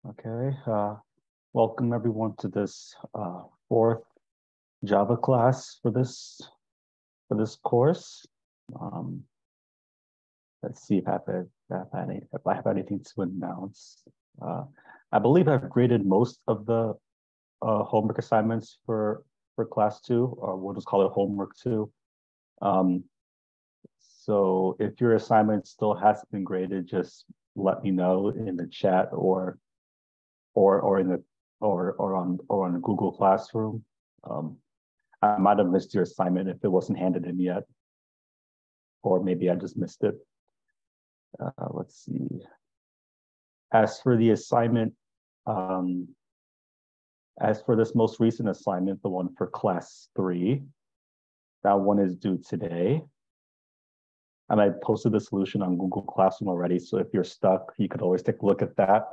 Okay, welcome everyone to this fourth Java class for this course. Um, let's see if I have anything to announce. I believe I've graded most of the homework assignments for class 2, or we'll just call it homework 2. So if your assignment still hasn't been graded, just let me know in the chat or in the or on Google Classroom. I might have missed your assignment if it wasn't handed in yet, or maybe I just missed it. Let's see. As for the assignment, as for this most recent assignment, the one for class 3, that one is due today. And I posted the solution on Google Classroom already, so if you're stuck, you could always take a look at that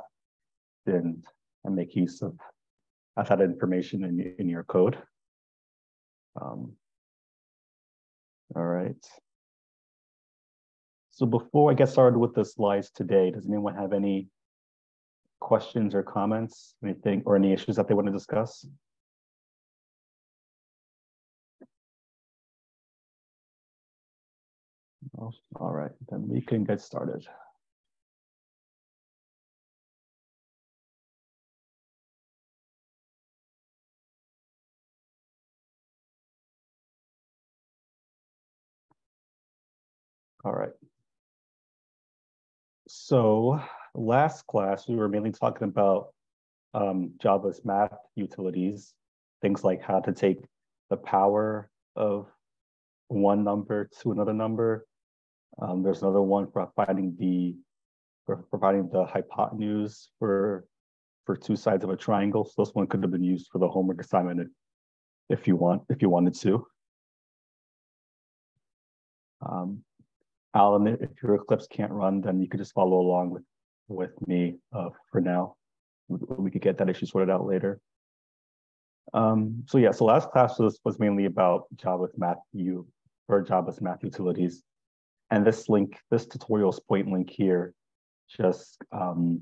and make use of that information in your code. All right. So before I get started with the slides today, does anyone have any questions or comments, anything, or any issues that they want to discuss? All right, then we can get started. All right. So last class, we were mainly talking about Java's math utilities, things like how to take the power of one number to another number. There's another one for providing the hypotenuse for two sides of a triangle. So this one could have been used for the homework assignment if you wanted to. Alan, if your Eclipse can't run, then you could just follow along with me for now. We could get that issue sorted out later. So last class was mainly about Java's math utilities. And this tutorial's point link here just goes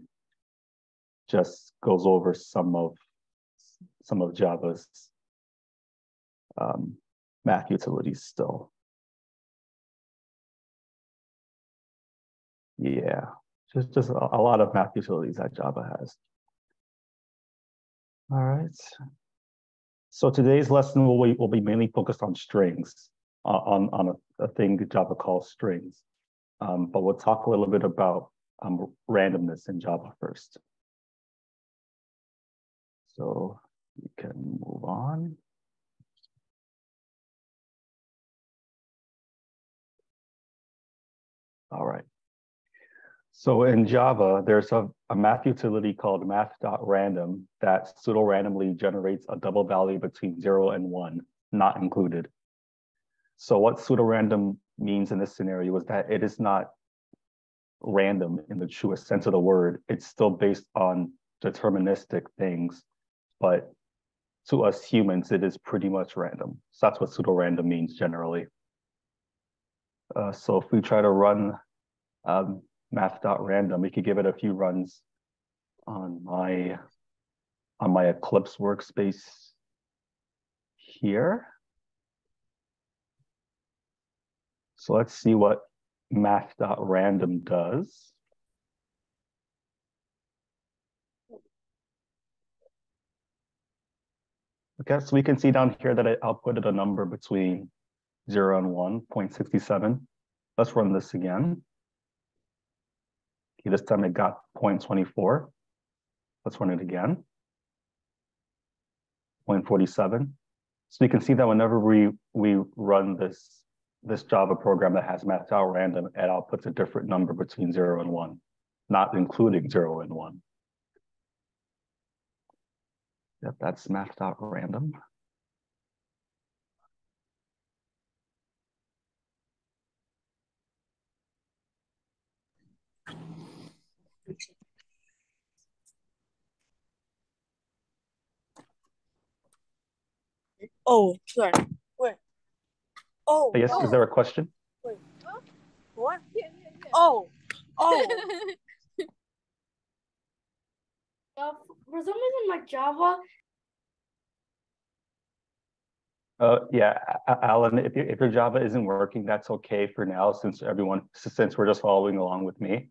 over some of Java's math utilities still. Yeah, just a lot of math utilities that Java has. All right. So today's lesson will be mainly focused on strings, on a thing Java calls strings. But we'll talk a little bit about randomness in Java first. So we can move on. All right. So in Java, there's a math utility called math.random that pseudo-randomly generates a double value between 0 and 1, not included. So what pseudo-random means in this scenario is that it is not random in the truest sense of the word. It's still based on deterministic things, but to us humans, it is pretty much random. So that's what pseudo-random means generally. So if we try to run math.random, we could give it a few runs on my Eclipse workspace here. So let's see what math.random does. Okay, so we can see down here that it outputted a number between 0 and 1, 0.67. Let's run this again. Okay, this time it got 0.24. Let's run it again. 0.47. So you can see that whenever we run this Java program that has math.random, it outputs a different number between 0 and 1, not including 0 and 1. Yep, that's math.random. Oh, sorry. Wait. Oh. Yes, is there a question? Wait. Huh? What? Yeah. Oh. For some reason, my Java. Yeah, Alan, if your Java isn't working, that's okay for now, since we're just following along with me.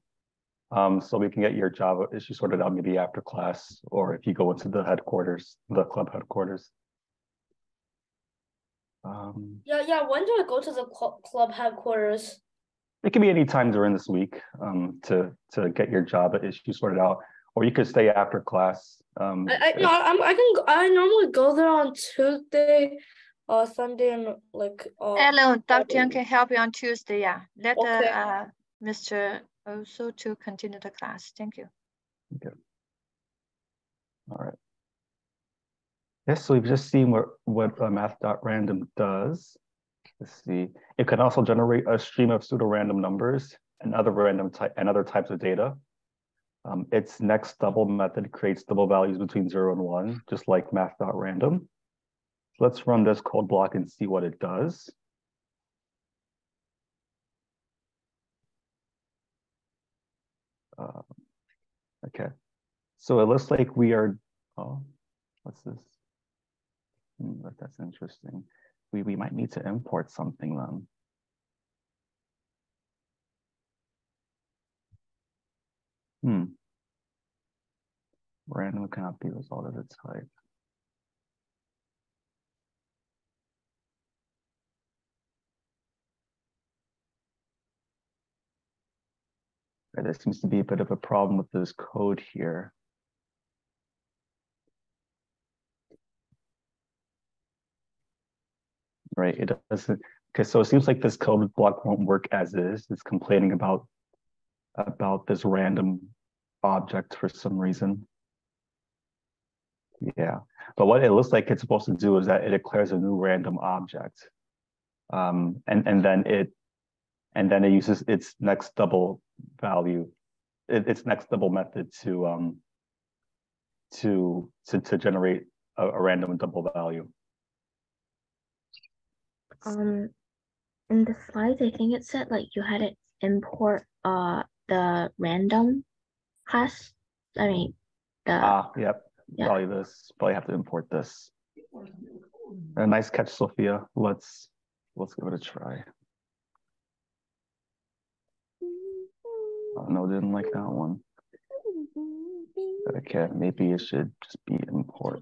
So we can get your Java issue sorted out maybe after class, or if you go into the headquarters, the club headquarters. Yeah. When do I go to the club headquarters? It can be any time during this week to get your Java issue sorted out, or you could stay after class. I normally go there on Tuesday, Sunday, and like. Alan, Dr. Yang can help you on Tuesday. Yeah, let Okay. Mr. also to continue the class. Thank you. Okay. All right. Yes, so we've just seen what math.random does. Let's see. It can also generate a stream of pseudo-random numbers and other types of data. Its next double method creates double values between 0 and 1, just like math.random. So let's run this code block and see what it does. Okay, so it looks like we are, what's this? That's interesting. We might need to import something then. Random cannot be result of its type. There seems to be a bit of a problem with this code here. Right, it doesn't. Okay, so it seems like this code block won't work as is. It's complaining about this random object for some reason. Yeah, but what it looks like it's supposed to do is that it declares a new random object, and then it uses its next double value, its next double method to generate a random double value. In the slides, I think it said like you had to import the random class. I mean Yep. Yeah. Probably have to import this. A nice catch, Sophia. Let's give it a try. Oh no, didn't like that one. Okay, maybe it should just be import.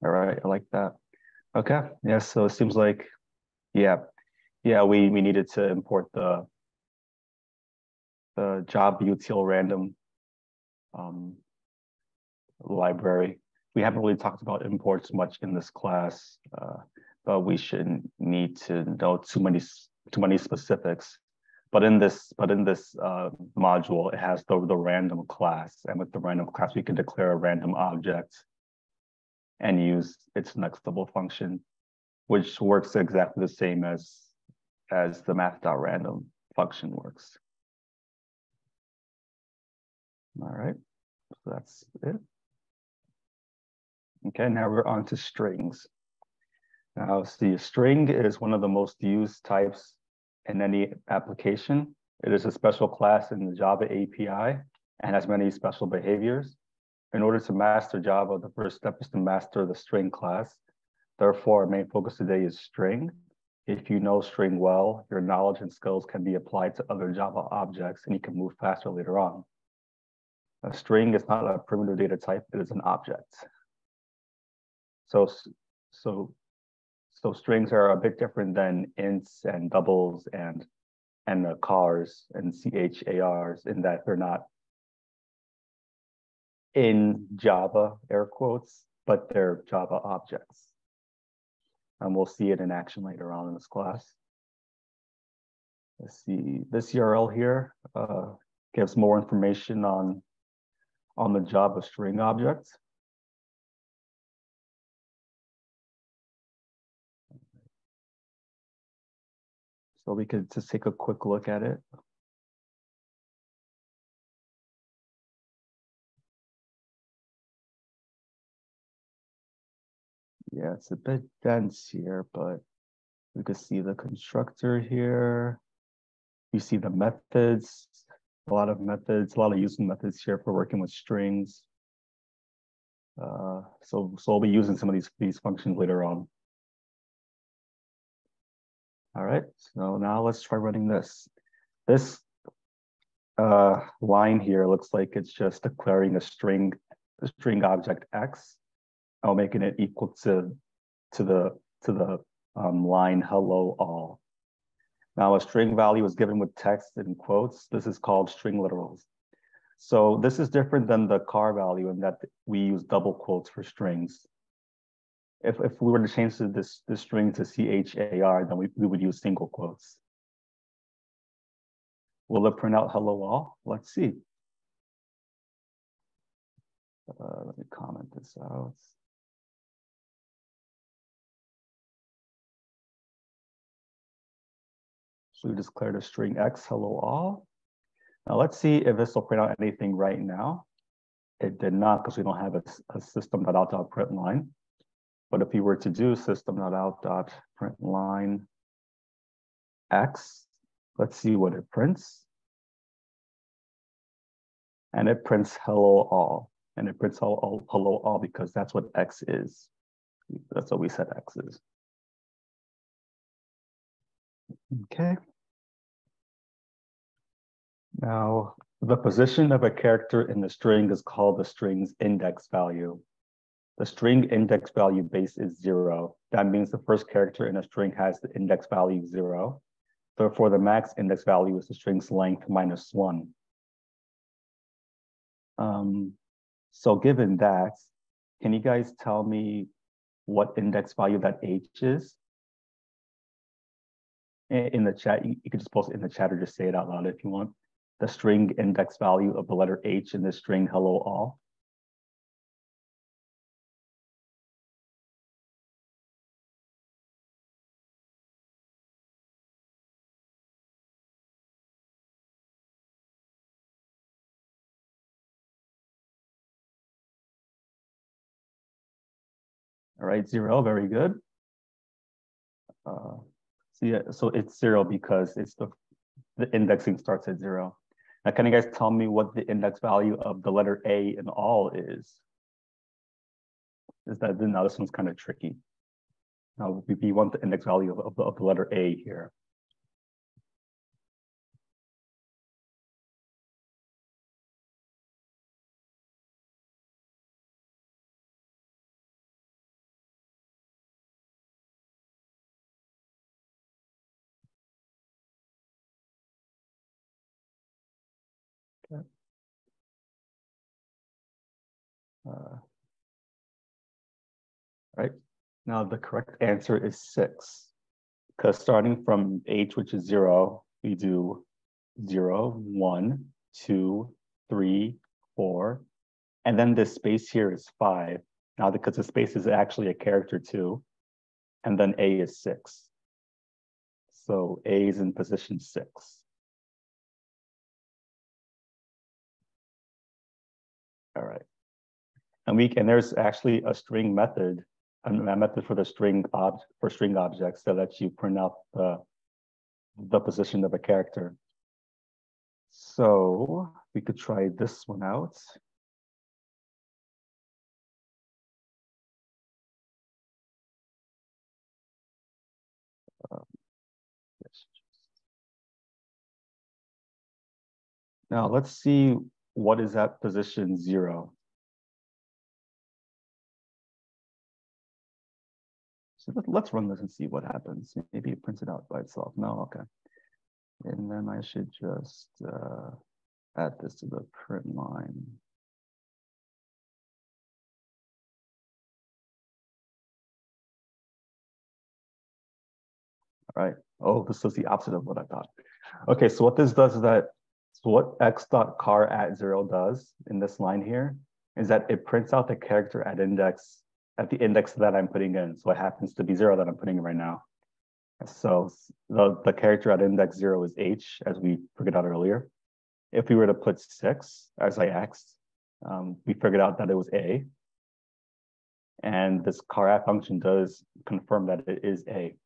All right, I like that. Okay, yeah, so it seems like, yeah, we needed to import the Java util random library. We haven't really talked about imports much in this class, but we shouldn't need to know too many specifics. But in this module, it has the random class, and with the random class, we can declare a random object and use its next double function, which works exactly the same as the math.random function works. All right, so that's it. Okay, now we're on to strings. Now, see, a string is one of the most used types in any application. It is a special class in the Java API and has many special behaviors. In order to master Java, the first step is to master the string class. Therefore, our main focus today is string. If you know string well, your knowledge and skills can be applied to other Java objects and you can move faster later on. A string is not a primitive data type, it is an object. So strings are a bit different than ints and doubles and chars and chars in that they're not in Java, air quotes, but they're Java objects. And we'll see it in action later on in this class. Let's see, this URL here gives more information on the Java string object. So we could just take a quick look at it. Yeah, it's a bit dense here, but we could see the constructor here. You see the methods, a lot of useful methods here for working with strings. So we'll be using some of these functions later on. All right, so now let's try running this. This line here looks like it's just declaring a string object X, or making it equal to the line hello all. Now a string value is given with text in quotes. This is called string literals. So this is different than the car value in that we use double quotes for strings. If we were to change this string to char, then we would use single quotes. Will it print out hello all? Let's see. Let me comment this out. So we declared a string X hello all. Now let's see if this will print out anything right now. It did not, because we don't have a system.out.println. But if we were to do system.out.println X, let's see what it prints. And it prints hello all. And it prints hello all because that's what X is. That's what we said X is. Okay. Now, the position of a character in the string is called the string's index value. The string index value base is 0. That means the first character in a string has the index value 0. Therefore, the max index value is the string's length minus 1. So given that, can you guys tell me what index value that H is? In the chat, you could just post it in the chat or just say it out loud if you want. The string index value of the letter H in the string hello all. All right, 0, very good. So it's 0 because it's the indexing starts at 0. Now, can you guys tell me what the index value of the letter A in all is? Now this one's kind of tricky. Now we want the index value of the letter A here. Okay. Right. Now the correct answer is 6, because starting from H, which is 0, we do 0, 1, 2, 3, 4, and then this space here is 5. Now, because the space is actually a character too, and then A is 6. So A is in position 6. All right. And there's actually a string method, a method for the string objects that lets you print out the position of a character. So we could try this one out. Now let's see what is at position 0. So let's run this and see what happens. Maybe it prints it out by itself. No, okay. And then I should just add this to the print line. All right. Oh, this is the opposite of what I thought. Okay, so what this does is that, so what x.car at 0 does in this line here is that it prints out the character at the index that I'm putting in. So it happens to be 0 that I'm putting in right now. So the character at index 0 is H, as we figured out earlier. If we were to put 6 as I asked, we figured out that it was A. And this car at function does confirm that it is A.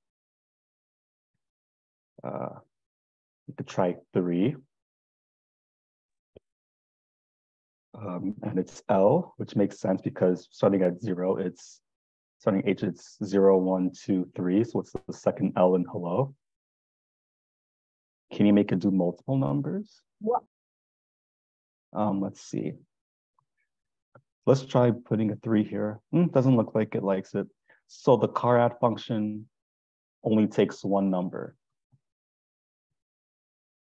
You could try 3. And it's L, which makes sense because starting at 0, it's starting H, it's 0, 1, 2, 3. So what's the second L in hello? Can you make it do multiple numbers? What? Let's see. Let's try putting a 3 here. Doesn't look like it likes it. So the char function only takes one number.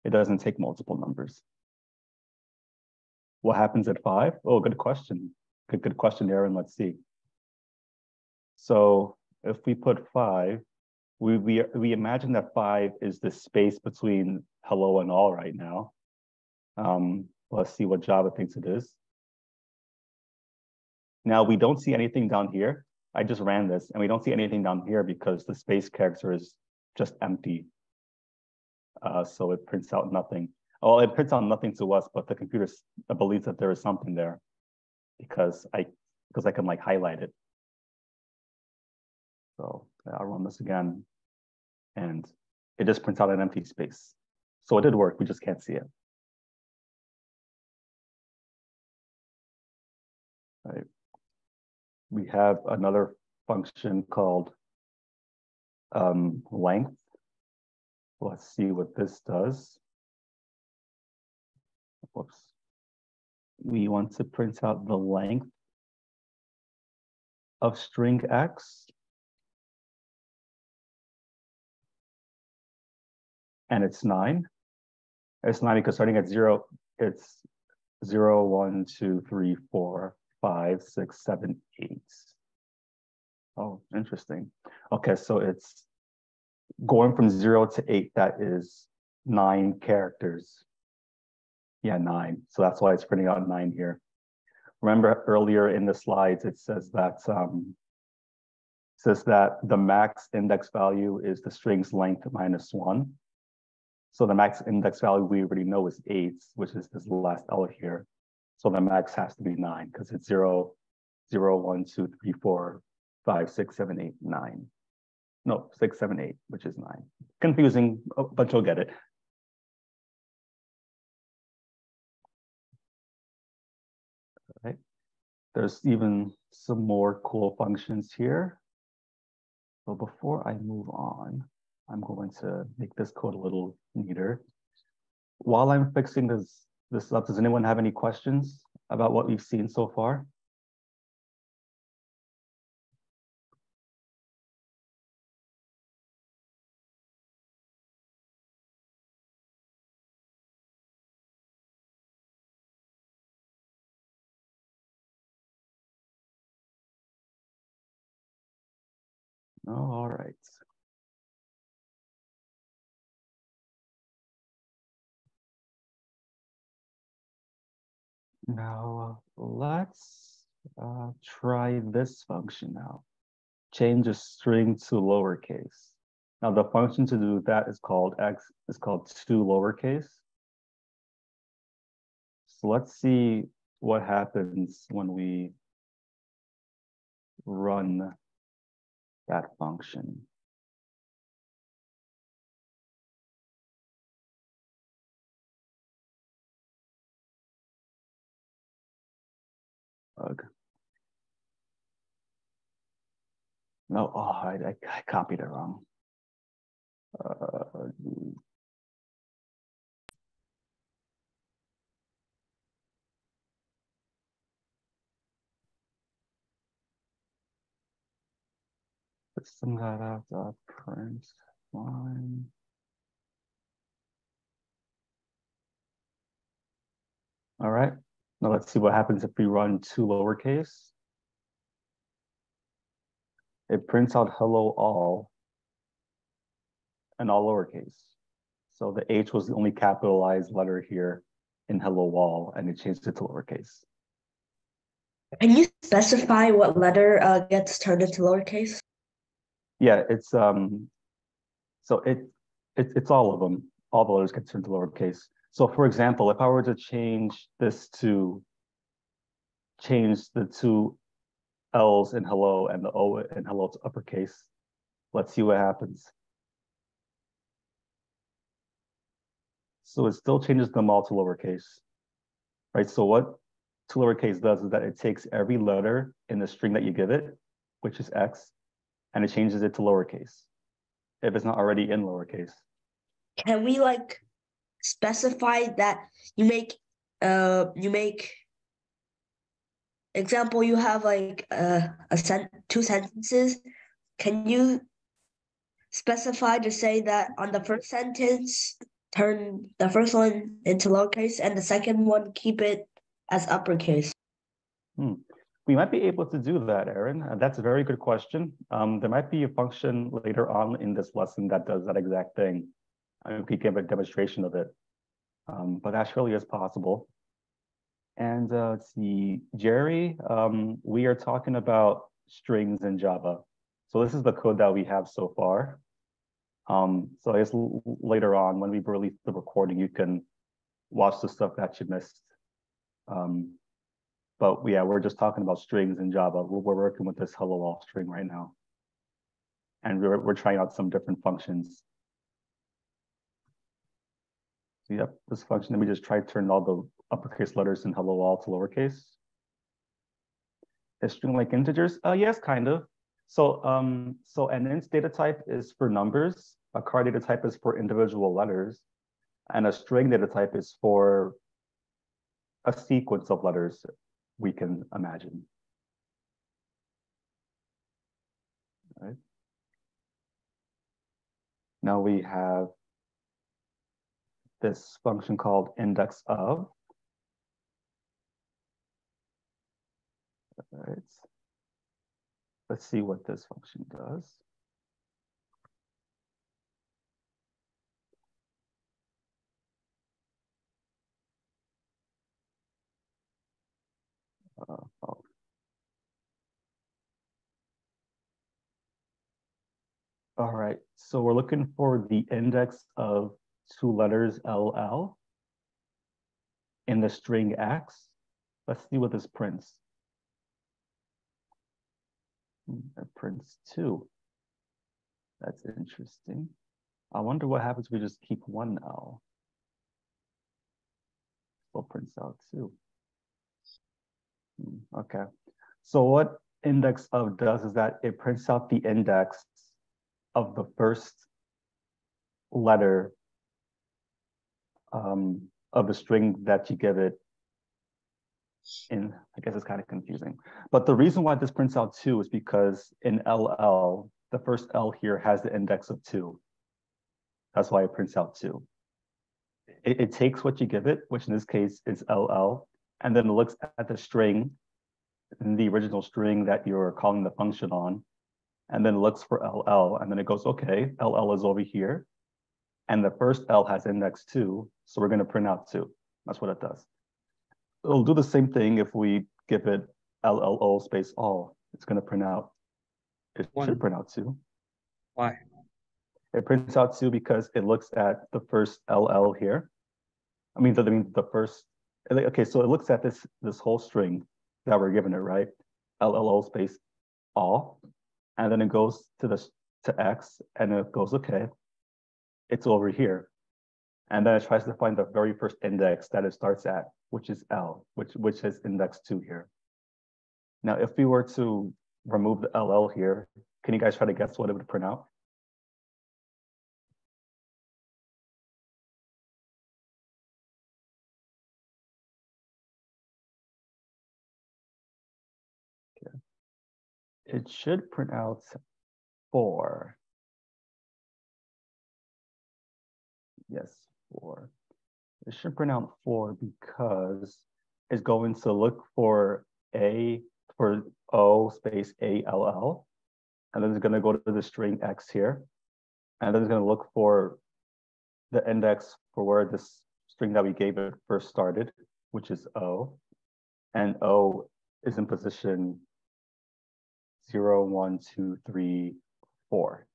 It doesn't take multiple numbers. What happens at 5? Oh, good question. Good question, Aaron. Let's see. So if we put 5, we imagine that 5 is the space between hello and all right now. Let's see what Java thinks it is. Now we don't see anything down here. I just ran this and we don't see anything down here because the space character is just empty. So it prints out nothing. Oh, it prints out nothing to us, but the computer believes that there is something there because I can like highlight it. So I'll run this again and it just prints out an empty space. So it did work, we just can't see it. Right. We have another function called length. Let's see what this does. Whoops. We want to print out the length of string X. And it's 9. It's 9 because starting at 0, it's 0, 1, 2, 3, 4, 5, 6, 7, 8. Oh, interesting. Okay, so it's going from 0 to 8, that is 9 characters. Yeah, 9. So that's why it's printing out 9 here. Remember earlier in the slides, it says that the max index value is the string's length minus 1. So the max index value we already know is 8, which is this last L here. So the max has to be 9 because it's 0, 0, 1, 2, 3, 4, 5, 6, 7, 8, 9. No, 6, 7, 8, which is 9. Confusing, but you'll get it. Right. There's even some more cool functions here. So before I move on, I'm going to make this code a little neater. While I'm fixing this up, does anyone have any questions about what we've seen so far? Oh, all right. Now let's try this function now. Change a string to lowercase. Now the function to do that is called to lowercase. So let's see what happens when we run that function. No, oh, I copied it wrong. System dot print line. All right. Now let's see what happens if we run to lowercase. It prints out hello all and all lowercase. So the H was the only capitalized letter here in hello all, and it changed it to lowercase. Can you specify what letter gets turned into lowercase? Yeah, it's so it's all of them. All the letters get turned to lowercase. So for example, if I were to change this to change the two L's in hello and the O in hello to uppercase, let's see what happens. So it still changes them all to lowercase, right? So what to lowercase does is that it takes every letter in the string that you give it, which is X, and it changes it to lowercase if it's not already in lowercase. Can we like specify that you make example, you have like two sentences. Can you specify to say that on the first sentence, turn the first one into lowercase and the second one keep it as uppercase? We might be able to do that, Aaron. That's a very good question. There might be a function later on in this lesson that does that exact thing. We could give a demonstration of it, but that surely is possible. And let's see, Jerry, we are talking about strings in Java. So this is the code that we have so far. So I guess later on when we release the recording, you can watch the stuff that you missed. But yeah, we're just talking about strings in Java. We're working with this hello all string right now. And we're trying out some different functions. So yep, this function, let me just try to turn all the uppercase letters in hello all to lowercase. Is string like integers? Yes, kind of. So so an int data type is for numbers, a char data type is for individual letters, and a string data type is for a sequence of letters we can imagine. All right. Now we have this function called index of. All right. Let's see what this function does. All right, so we're looking for the index of two letters LL in the string X. Let's see what this prints. It prints 2. That's interesting. I wonder what happens if we just keep one L. Still prints out 2. Okay, so what index of does is that it prints out the index of the first letter of the string that you give it in. I guess it's kind of confusing. But the reason why this prints out 2 is because in LL, the first L here has the index of 2. That's why it prints out 2. It takes what you give it, which in this case is LL, and then it looks at the string, the original string that you're calling the function on, and then looks for LL, and then it goes, okay, LL is over here, and the first L has index 2, so we're going to print out 2. That's what it does. It'll do the same thing if we give it LLO space all. It's going to print out, it should print out 2. Why? It prints out 2 because it looks at the first LL here. I mean the first, okay, so it looks at this whole string that we're giving it, right? LLO space all. And then it goes to X, and it goes, okay, it's over here. And then it tries to find the very first index that it starts at, which is L, which is index 2 here. Now, if we were to remove the LL here, can you guys try to guess what it would print out? Okay. It should print out 4. Yes, 4. It should print out 4 because it's going to look for O space ALL, and then it's going to go to the string X here, and then it's going to look for the index for where this string that we gave it first started, which is O, and O is in position 0, 1, 2, 3, 4.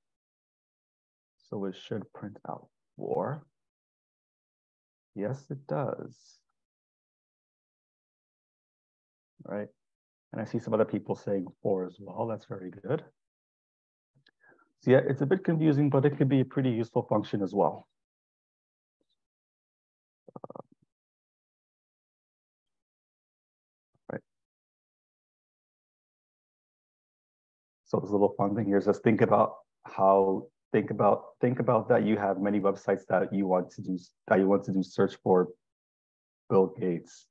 So it should print out 4. Yes, it does. All right. And I see some other people saying 4 as well. That's very good. So yeah, it's a bit confusing, but it could be a pretty useful function as well. So this little fun thing here is just think about that you have many websites that you want to do search for Bill Gates.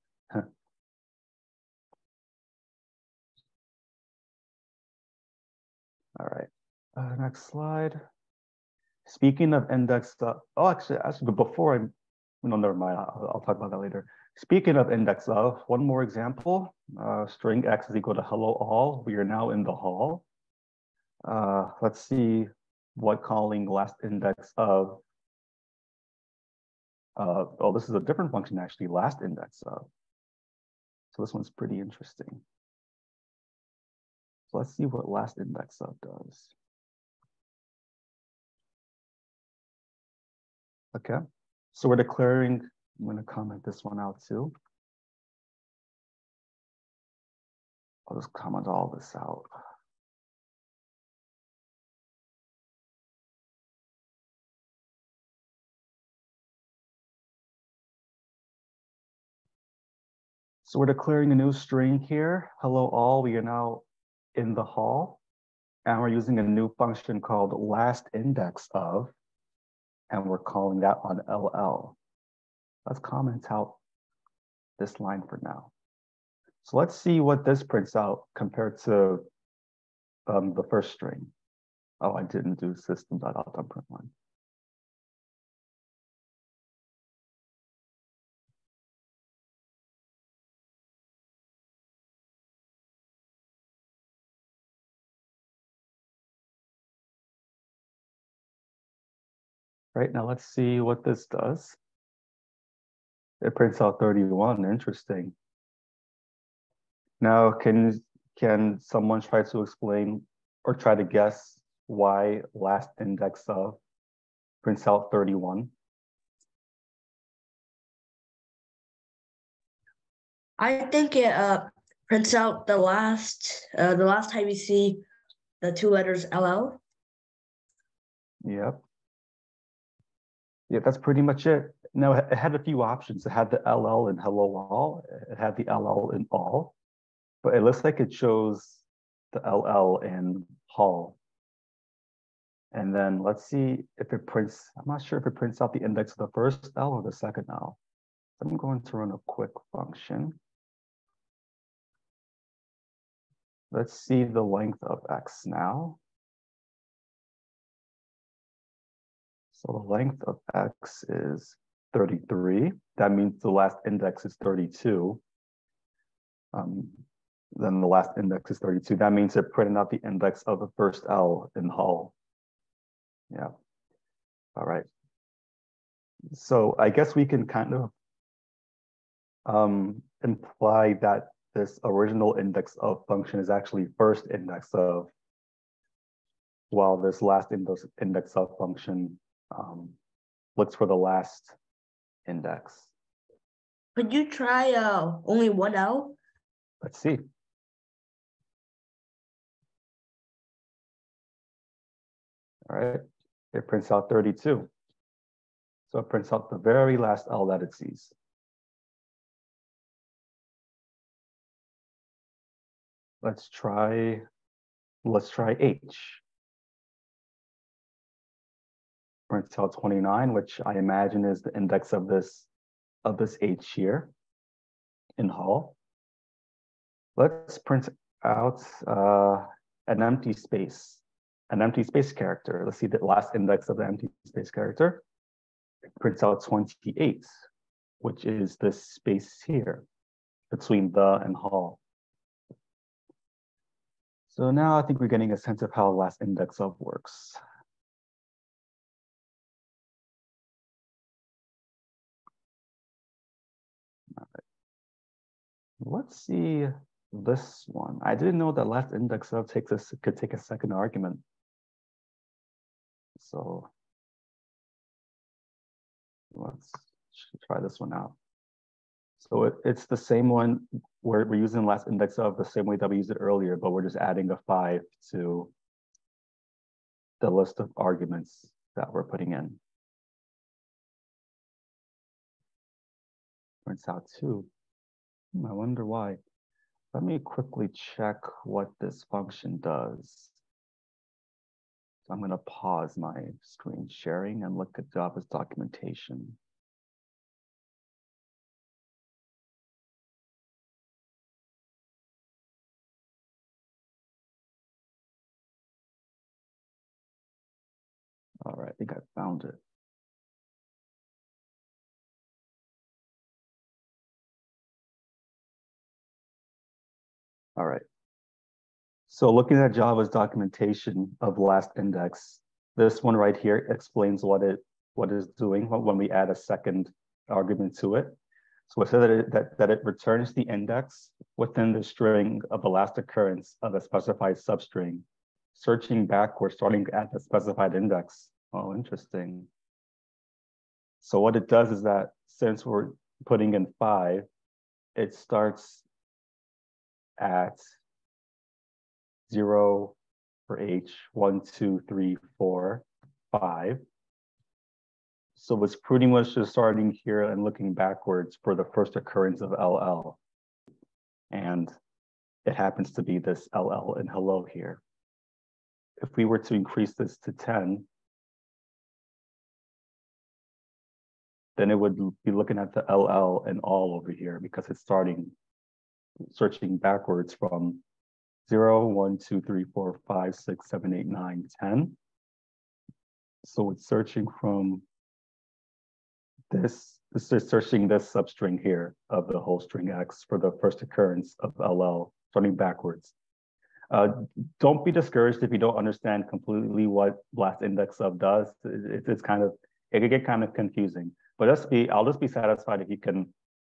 All right, next slide. Speaking of index, actually, but before no, never mind. I'll talk about that later. Speaking of index of, one more example. String x is equal to hello all. We are now in the hall. Let's see what calling last index of. Oh, this is a different function actually. Last index of. So this one's pretty interesting. So let's see what last index of does. Okay, so we're declaring, I'm going to comment this one out too. I'll just comment all this out. So we're declaring a new string here. Hello all, we are now in the hall. And we're using a new function called last index of, and we're calling that on LL. Let's comment out this line for now. So let's see what this prints out compared to the first string. Oh, I didn't do system.out.println. Right, now let's see what this does. It prints out 31, interesting. Now, can someone try to explain or try to guess why last index of prints out 31? I think it prints out the last time you see the two letters LL. Yep. Yeah, that's pretty much it. Now, it had a few options. It had the LL in hello all. It had the LL in all, but it looks like it chose the LL in hall. And then let's see if it prints, I'm not sure if it prints out the index of the first L or the second L. So I'm going to run a quick function. Let's see the length of X now. So the length of X is 33. That means the last index is 32. Then the last index is 32. That means it printed out the index of the first L in Hull. Yeah. All right. So I guess we can kind of imply that this original index of function is actually first index of, while this last index of function looks for the last index. Could you try only one L? Let's see. All right, it prints out 32. So it prints out the very last L that it sees. Let's try H. Prints out 29, which I imagine is the index of this H here in Hull. Let's print out an empty space character. Let's see the last index of the empty space character. It prints out 28, which is this space here between the and Hull. So now I think we're getting a sense of how last index of works. All right. Let's see this one. I didn't know that last index of could take a second argument. So let's try this one out. So it's the same one where we're using last index of the same way that we used it earlier, but we're just adding a 5 to the list of arguments that we're putting in. Prints out 2. I wonder why. Let me quickly check what this function does. So I'm going to pause my screen sharing and look at Java's documentation. All right, I think I found it. All right. So looking at Java's documentation of last index, this one right here explains what it's doing when we add a second argument to it. So it says that it returns the index within the string of the last occurrence of a specified substring, searching backwards, starting at the specified index. Oh, interesting. So what it does is that since we're putting in 5, it starts at 0 for H, 1, 2, 3, 4, 5. So it's pretty much just starting here and looking backwards for the first occurrence of LL. And it happens to be this LL in hello here. If we were to increase this to 10, then it would be looking at the LL and all over here because it's searching backwards from 0, 1, 2, 3, 4, 5, 6, 7, 8, 9, 10. So it's searching from this is searching this substring here of the whole string X for the first occurrence of LL, starting backwards. Don't be discouraged if you don't understand completely what last index of does. It can get kind of confusing, but I'll just be satisfied if you can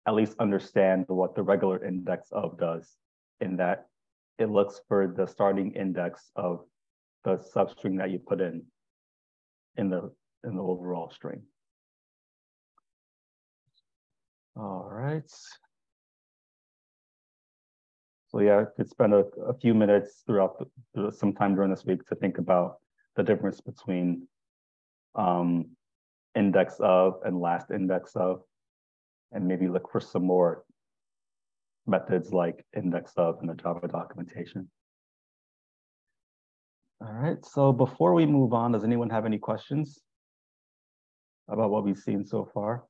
at least understand what the regular index of does, in that it looks for the starting index of the substring that you put in the overall string. All right. So yeah, could spend a few minutes throughout sometime during this week to think about the difference between index of and last index of, and maybe look for some more methods like index of in the Java documentation. All right, so before we move on, does anyone have any questions about what we've seen so far?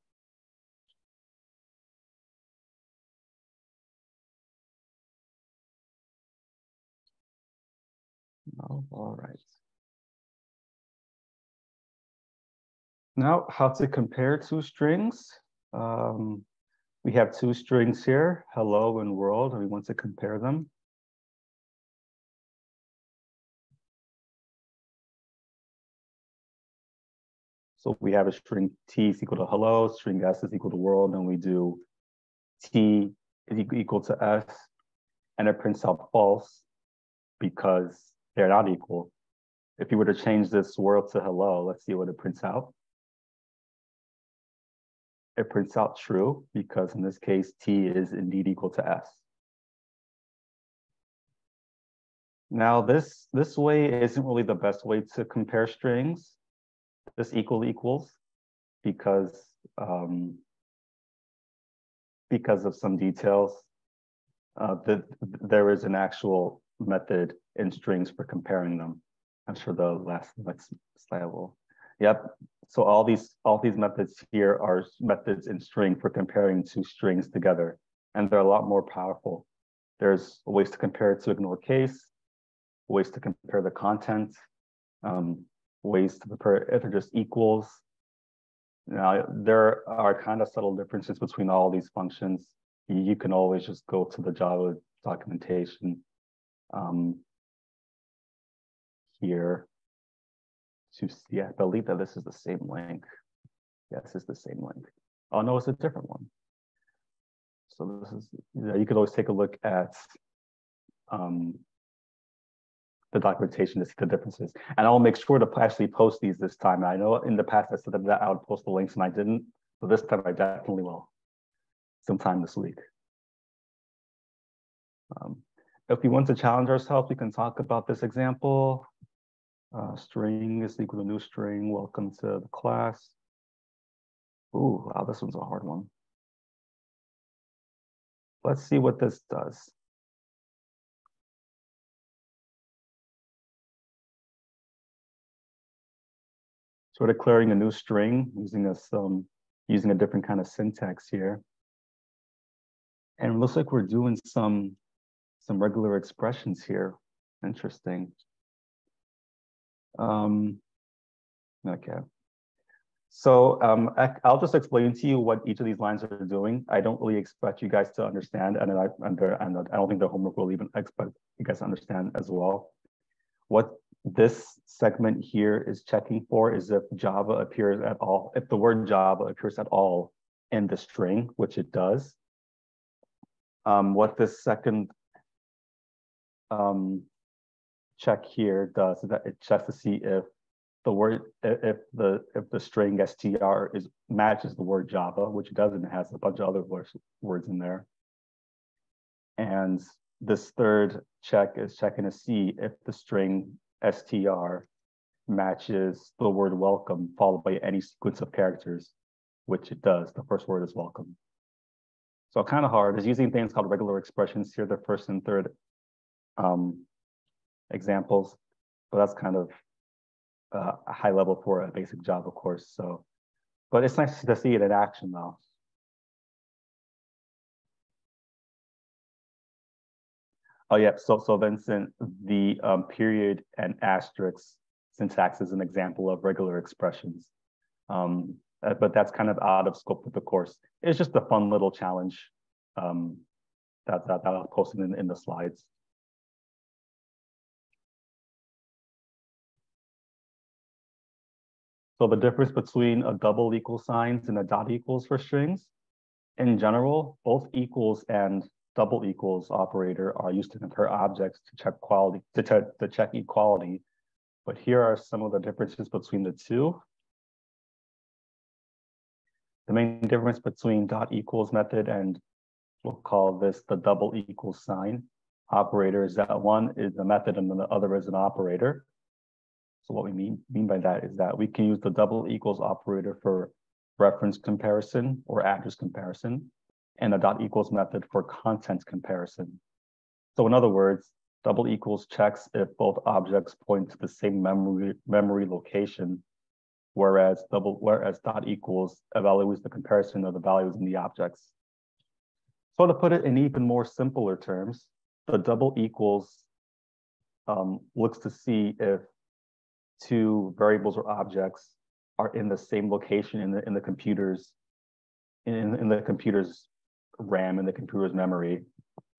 No, all right. Now, how to compare two strings. We have two strings here, hello and world, and we want to compare them. So we have a string T is equal to hello, string S is equal to world, and we do T is equal to S, and it prints out false because they're not equal. If you were to change this world to hello, let's see what it prints out. It prints out true because in this case, T is indeed equal to S. Now this way isn't really the best way to compare strings. This equals because of some details. There is an actual method in strings for comparing them. I'm sure the next slide will. Yep. So all these methods here are methods in string for comparing two strings together, and they're a lot more powerful. There's ways to compare it to ignore case, ways to compare the content, ways to compare if they're just equals. Now, there are kind of subtle differences between all these functions. You can always just go to the Java documentation here to see. I believe that this is the same link. Yes, it's the same link. Oh no, it's a different one. So this is, you could always take a look at the documentation to see the differences. And I'll make sure to actually post these this time. I know in the past I said that I would post the links and I didn't, but this time I definitely will, sometime this week. If we want to challenge ourselves, we can talk about this example. String is equal to new string, welcome to the class. Ooh, wow, this one's a hard one. Let's see what this does. So we're declaring a new string using a different kind of syntax here. And it looks like we're doing some regular expressions here. Interesting. Okay. So I'll just explain to you what each of these lines are doing. I don't really expect you guys to understand, and I don't think the homework will even expect you guys to understand as well. What this segment here is checking for is if Java appears at all, if the word Java appears at all in the string, which it does. What this second check here does is that it checks to see if the word, if the string str matches the word Java, which it doesn't. It has a bunch of other words in there. And this third check is checking to see if the string str matches the word welcome followed by any sequence of characters, which it does. The first word is welcome. So kind of hard. It's using things called regular expressions here, the first and third examples, but that's kind of a high level for a basic Java course. So, but it's nice to see it in action though. Oh yeah, so Vincent, the period and asterisk syntax is an example of regular expressions. But that's kind of out of scope of the course. It's just a fun little challenge that I'll post in the slides. So the difference between a double equal signs and a dot equals for strings, in general, both equals and double equals operator are used to compare objects to check quality, to check equality. But here are some of the differences between the two. The main difference between dot equals method and we'll call this the double equals sign operator is that one is a method and the other is an operator. So what we mean by that is that we can use the double equals operator for reference comparison or address comparison, and a dot equals method for content comparison. So in other words, double equals checks if both objects point to the same memory location, whereas dot equals evaluates the comparison of the values in the objects. So to put it in even more simpler terms, the double equals looks to see if two variables or objects are in the same location in the computer's RAM, in the computer's memory.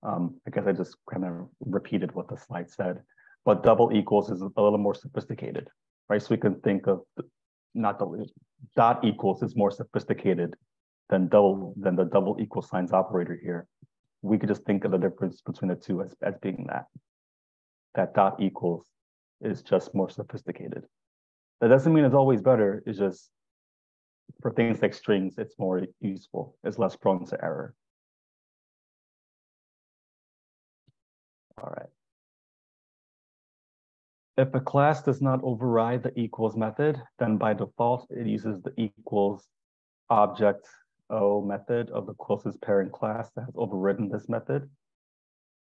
I guess I just kind of repeated what the slide said, but double equals is a little more sophisticated, right? So we can think of dot equals is more sophisticated than the double equal signs operator here. We could just think of the difference between the two as being that dot equals is just more sophisticated. That doesn't mean it's always better. It's just for things like strings, it's more useful. It's less prone to error. All right. If a class does not override the equals method, then by default, it uses the equals object O method of the closest parent class that has overridden this method.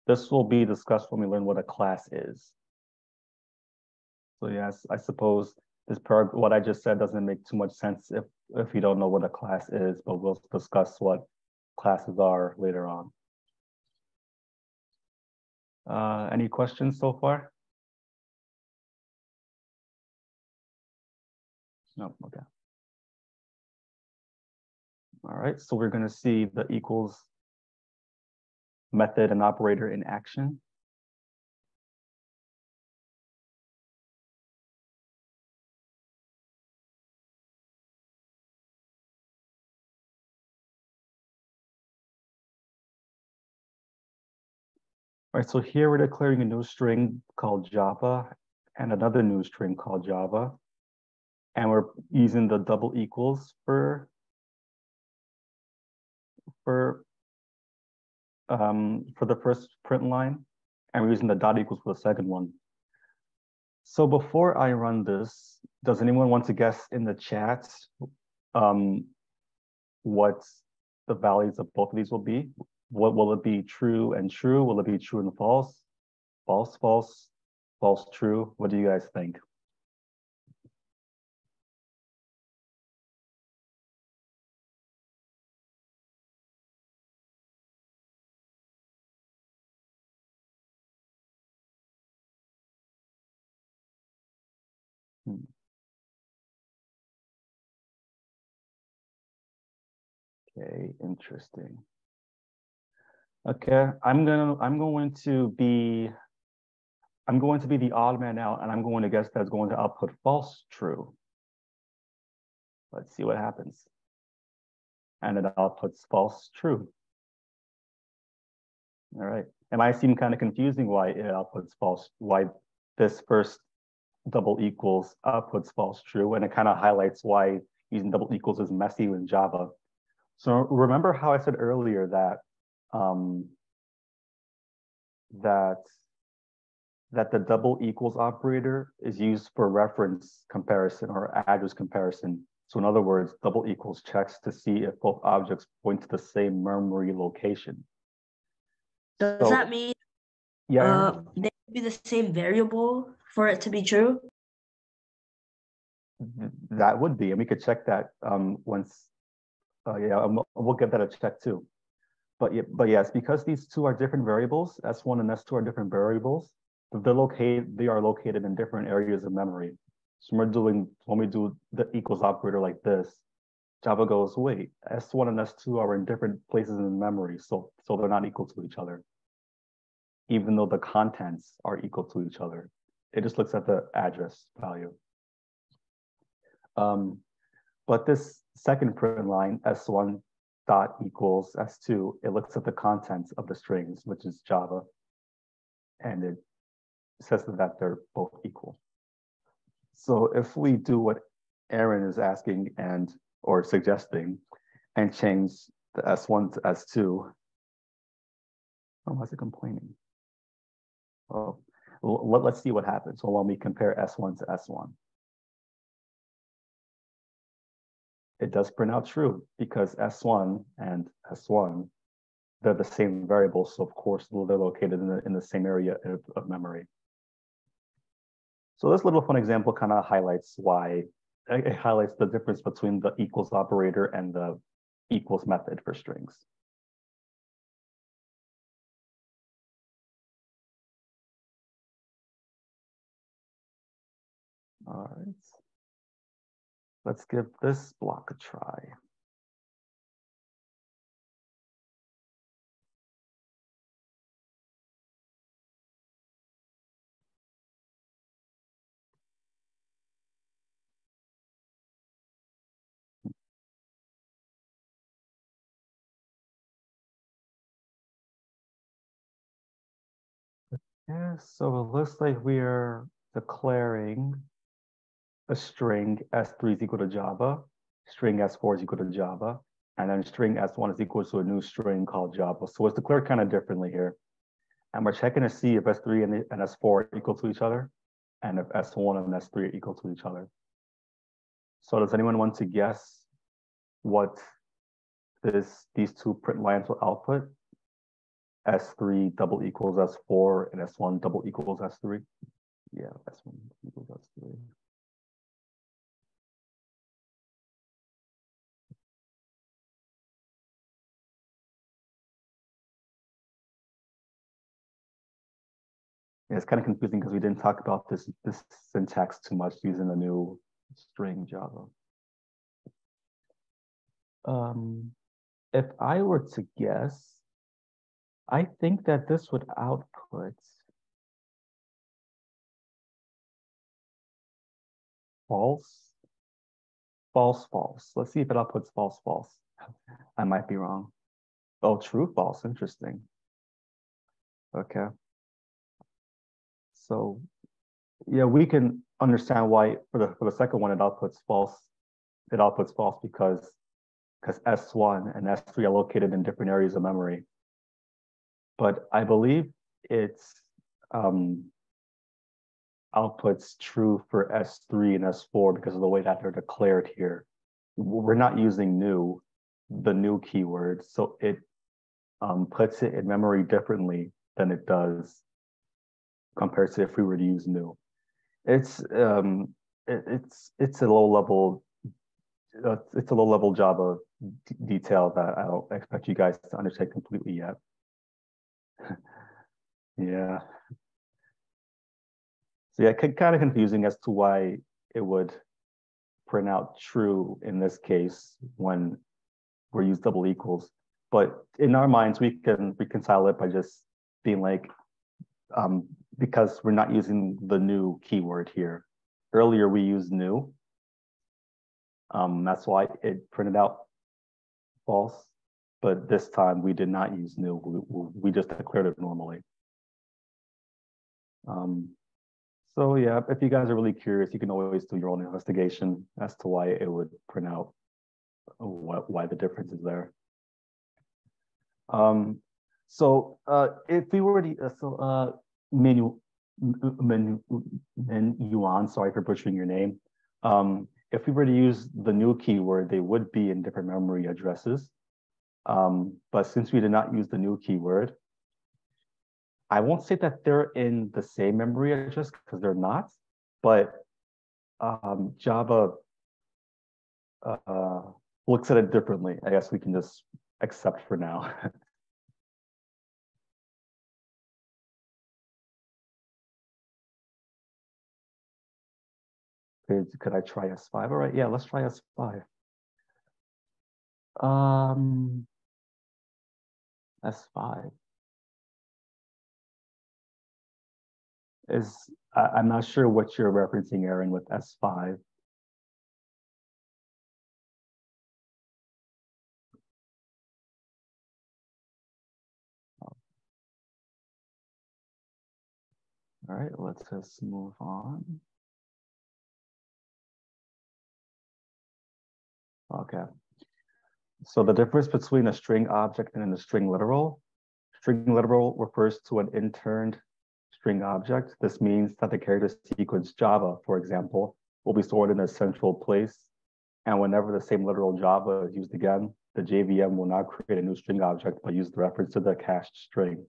This will be discussed when we learn what a class is. So yes, I suppose what I just said doesn't make too much sense if you don't know what a class is, but we'll discuss what classes are later on. Any questions so far? No, okay. All right, so we're gonna see the equals method and operator in action. All right, so here we're declaring a new string called Java and another new string called Java. And we're using the double equals for the first print line, and we're using the dot equals for the second one. So before I run this, does anyone want to guess in the chat what the values of both of these will be? What will it be, true and true? Will it be true and false? False, false, false, true? What do you guys think? Okay, interesting. Okay, I'm going to be the odd man out, and I'm going to guess that's going to output false true. Let's see what happens. And it outputs false true. All right. It might seem kind of confusing why it outputs false, why this first double equals outputs false true, and it kind of highlights why using double equals is messy in Java. So remember how I said earlier that that the double equals operator is used for reference comparison or address comparison. So in other words, double equals checks to see if both objects point to the same memory location. Does that mean they be the same variable for it to be true? That would be, and we could check that once. We'll give that a check too. But yes, because these two are different variables, S1 and S2 are different variables, they are located in different areas of memory. So when we do the equals operator like this, Java goes, wait, S1 and S2 are in different places in memory, so they're not equal to each other, even though the contents are equal to each other. It just looks at the address value. But this second print line, S1 dot equals S2, it looks at the contents of the strings, which is Java, and it says that they're both equal. So if we do what Aaron is asking or suggesting and change the S1 to S2, oh, why is it complaining? Oh, let's see what happens. So when we compare S1 to S1. It does print out true because S1 and S1, they're the same variable. So of course, they're located in the same area of memory. So this little fun example kind of highlights it highlights the difference between the equals operator and the equals method for strings. All right. Let's give this block a try. Yeah, so it looks like we are declaring a string S3 is equal to Java, string S4 is equal to Java, and then string S1 is equal to a new string called Java. So it's declared kind of differently here. And we're checking to see if S3 and S4 are equal to each other, and if S1 and S3 are equal to each other. So does anyone want to guess what these two print lines will output? S3 double equals S4 and S1 double equals S3. Yeah, S1 equals S3. Yeah, it's kind of confusing because we didn't talk about this syntax too much using the new string Java. If I were to guess, I think that this would output false, false, false. Let's see if it outputs false, false. I might be wrong. Oh, true, false. Interesting. Okay. So yeah, we can understand why for the second one it outputs false. It outputs false because S1 and S3 are located in different areas of memory. But I believe it's outputs true for S3 and S4 because of the way that they're declared here. We're not using the new keyword, so it puts it in memory differently than it does compared to if we were to use new. It's a low level Java detail that I don't expect you guys to understand completely yet. Yeah. So yeah, kind of confusing as to why it would print out true in this case when or use double equals. But in our minds, we can reconcile it by just being like, because we're not using the new keyword here. Earlier, we used new. That's why it printed out false. But this time, we did not use new. We just declared it normally. So yeah, if you guys are really curious, you can always do your own investigation as to why it would print out why the difference is there. So if we were to, Yuan, sorry for butchering your name. If we were to use the new keyword, they would be in different memory addresses. But since we did not use the new keyword, I won't say that they're in the same memory address because they're not, but Java looks at it differently. I guess we can just accept for now. Could I try S5? All right, yeah, let's try S5. S5 is, I'm not sure what you're referencing, Aaron, with S5. All right, let's just move on. Okay. So the difference between a string object and a string literal refers to an interned string object. This means that the character sequence Java, for example, will be stored in a central place. And whenever the same literal Java is used again, the JVM will not create a new string object, but use the reference to the cached string.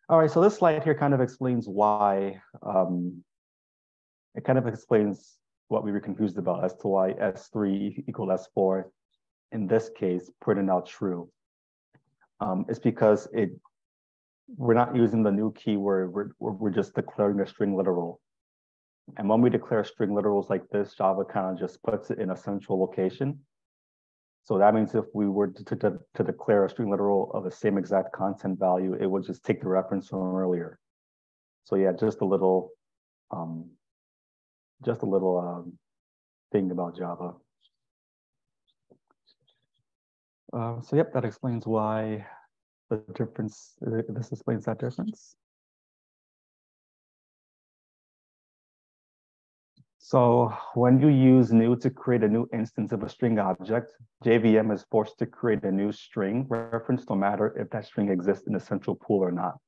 All right, so this slide here kind of explains why, it kind of explains what we were confused about as to why S3 equal S4, in this case, printed out true. It's because we're not using the new keyword, we're just declaring a string literal. And when we declare string literals like this, Java kind of just puts it in a central location. So that means if we were to declare a string literal of the same exact content value, it would just take the reference from earlier. So yeah, just a little thing about Java. So yep, that explains why the difference, this explains that difference. So when you use new to create a new instance of a string object, JVM is forced to create a new string reference no matter if that string exists in the central pool or not.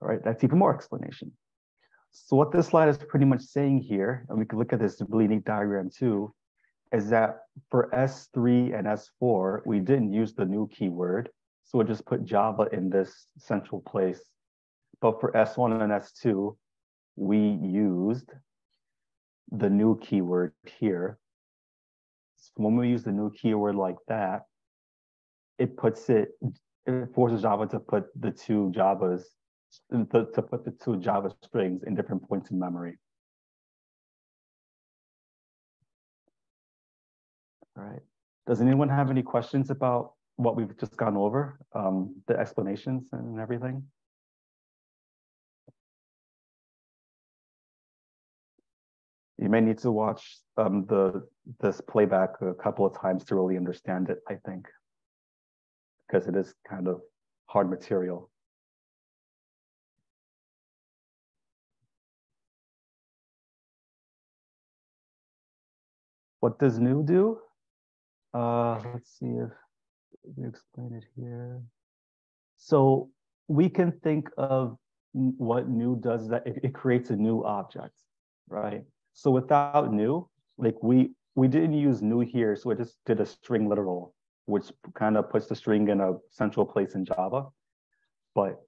All right, that's even more explanation. So what this slide is pretty much saying here, and we can look at this really neat diagram too, is that for S3 and S4, we didn't use the new keyword. So we just put Java in this central place. But for S1 and S2, we used the new keyword here. So when we use the new keyword like that, it forces Java to put the two Javas, to put the two Java strings in different points in memory. All right. Does anyone have any questions about what we've just gone over, the explanations and everything? You may need to watch this playback a couple of times to really understand it, I think, because it is kind of hard material. What does new do? Let's see if we explain it here. So we can think of what new does, that it creates a new object, right? So without new, like we didn't use new here, so it just did a string literal, which kind of puts the string in a central place in Java. But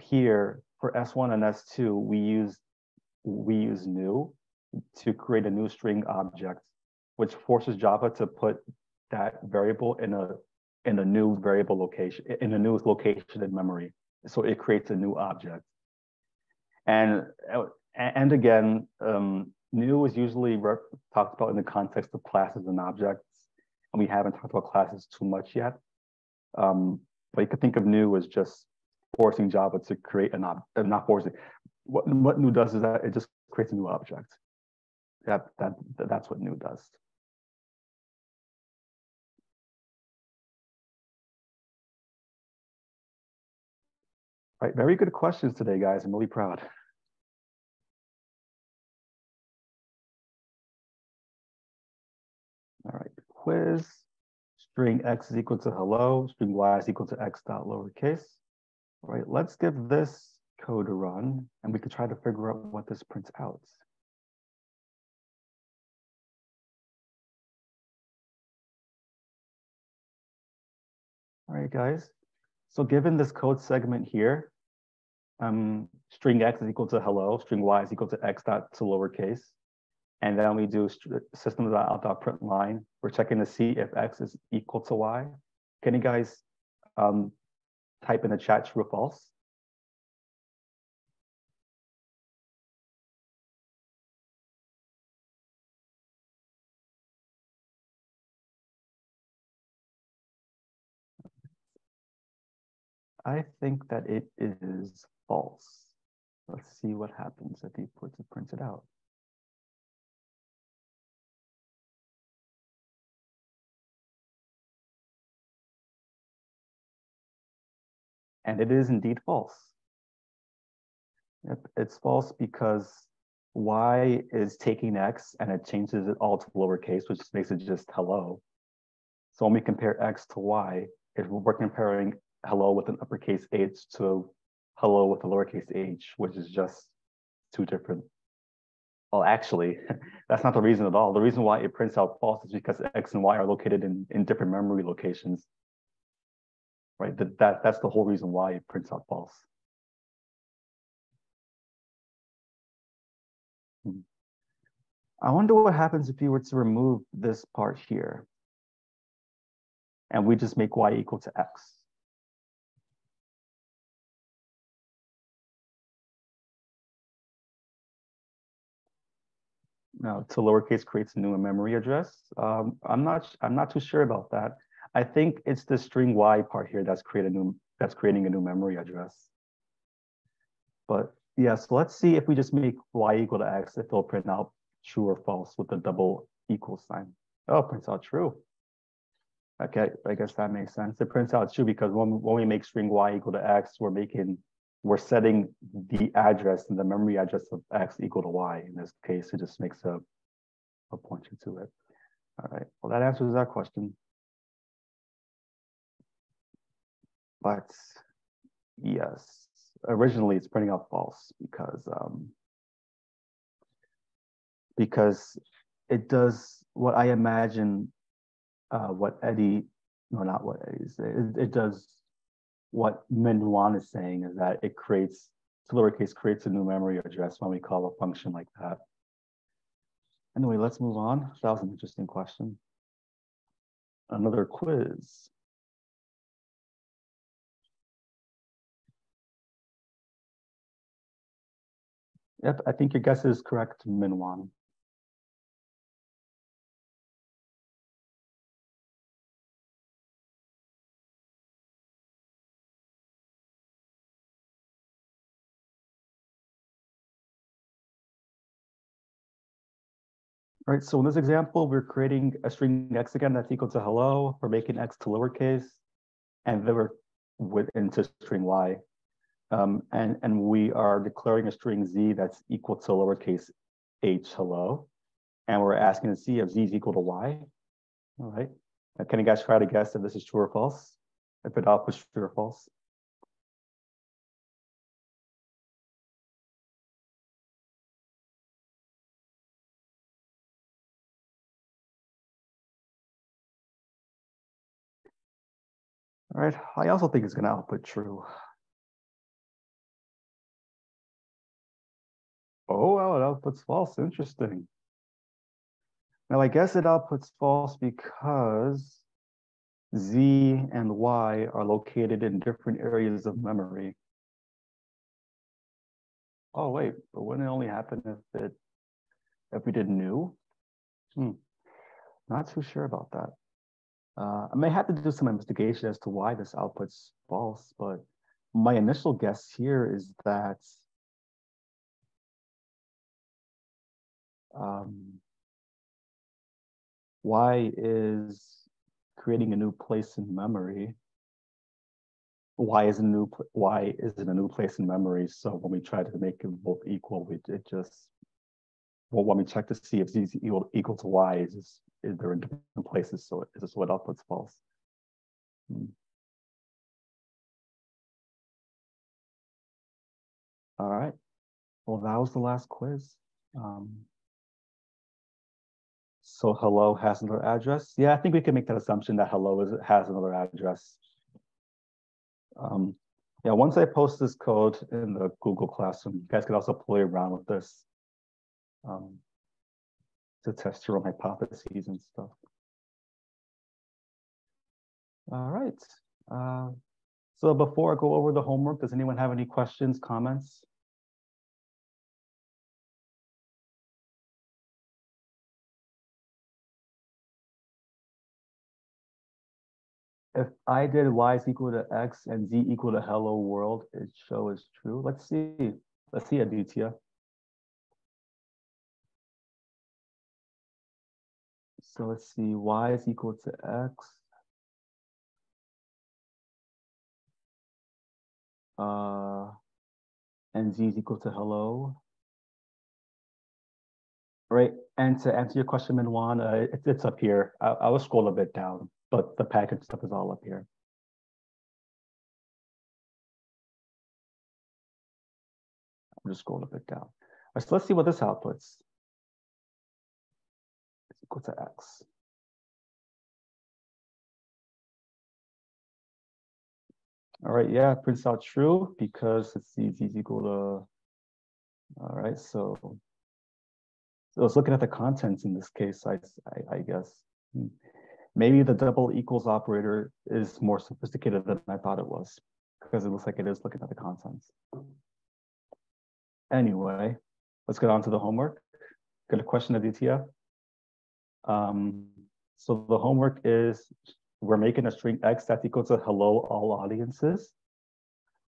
here for S1 and S2, we use new to create a new string object, which forces Java to put that variable in a new variable location, in a new location in memory. So it creates a new object. And again, new is usually talked about in the context of classes and objects. and we haven't talked about classes too much yet. But you could think of new as just forcing Java to create not forcing. What new does is that it just creates a new object. That's what new does. All right, very good questions today, guys. I'm really proud. All right, quiz. String x is equal to hello, string y is equal to x dot lowercase. All right, let's give this code a run, and we could try to figure out what this prints out. All right, guys. So given this code segment here, string x is equal to hello, string y is equal to x dot to lowercase. And then we do system.out.println. We're checking to see if x is equal to y. Can you guys type in the chat true or false? I think that it is false. Let's see what happens if he puts it printed out. And it is indeed false. Yep, it's false because y is taking x and it changes it all to lowercase, which makes it just hello. So when we compare x to y, if we're comparing hello with an uppercase h to hello with a lowercase h, which is just two different. Well, actually, that's not the reason at all. The reason why it prints out false is because x and y are located in different memory locations. Right, that's the whole reason why it prints out false. I wonder what happens if you were to remove this part here and we just make y equal to x. Now, to lowercase creates a new memory address. I'm not too sure about that. I think it's the string y part here that's creating a new memory address. But yeah, so let's see if we just make y equal to x, if it'll print out true or false with the double equal sign. Oh, it prints out true. Okay, I guess that makes sense. It prints out true because when we make string y equal to x, we're setting the address and the memory address of x equal to y. In this case, it just makes a pointer to it. All right, well, that answers that question. But yes, originally it's printing out false because it does what I imagine what Eddie, no, not what Eddie is saying. It does what Min-Wan is saying, is that it creates, to lowercase creates a new memory address when we call a function like that. Anyway, let's move on. That was an interesting question. Another quiz. Yep, I think your guess is correct, Min-Wan. All right, so in this example, we're creating a string x again that's equal to hello. We're making x to lowercase, and then we're into string y. And we are declaring a string z that's equal to lowercase h hello. And we're asking to see if z is equal to y. All right. Now, can you guys try to guess if this is true or false? If it outputs true or false? All right, I also think it's going to output true. Oh, well, it outputs false. Interesting. Now, I guess it outputs false because z and y are located in different areas of memory. Oh, wait, but wouldn't it only happen if we did new? Not too sure about that. I may have to do some investigation as to why this output's false, but my initial guess here is that y is creating a new place in memory. Y is a new place in memory. So when we try to make them both equal, when we check to see if z is equal to y, is they're in different places. So is this what outputs false? All right. Well, that was the last quiz. So hello has another address. Yeah, I think we can make that assumption that hello has another address. Yeah, once I post this code in the Google Classroom, you guys can also play around with this to test your own hypotheses and stuff. All right. So before I go over the homework, does anyone have any questions, comments? If I did y is equal to x and z equal to hello world, it shows true. Let's see. Let's see, Aditya. So let's see, y is equal to x. And z is equal to hello. Right, and to answer your question, Minwan, it's up here. I will scroll a bit down, but the package stuff is all up here. I'm just scrolling a bit down. All right, so let's see what this outputs. It's equal to x. All right, yeah, it prints out true because it's z is equal to, all right, so I was looking at the contents in this case, I guess. Maybe the double equals operator is more sophisticated than I thought it was, because it looks like it is looking at the contents. Anyway, let's get on to the homework. Got a question, Aditya? So the homework is, we're making a string x that's equal to hello all audiences.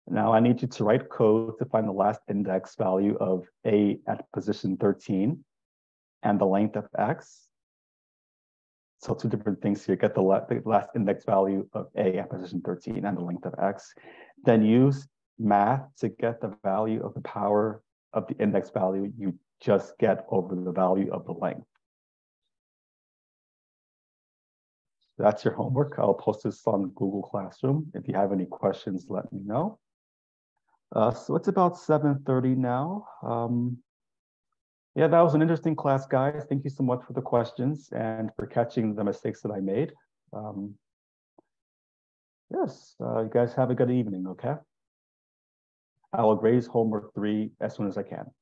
Now I need you to write code to find the last index value of a at position 13 and the length of x. So two different things here. Get the last index value of a at position 13 and the length of x. Then use math to get the value of the power of the index value you just get over the value of the length. That's your homework. I'll post this on Google Classroom. If you have any questions, let me know. So it's about 7:30 now. Yeah, that was an interesting class, guys. Thank you so much for the questions and for catching the mistakes that I made. Yes, you guys have a good evening, okay? I will raise homework 3 as soon as I can.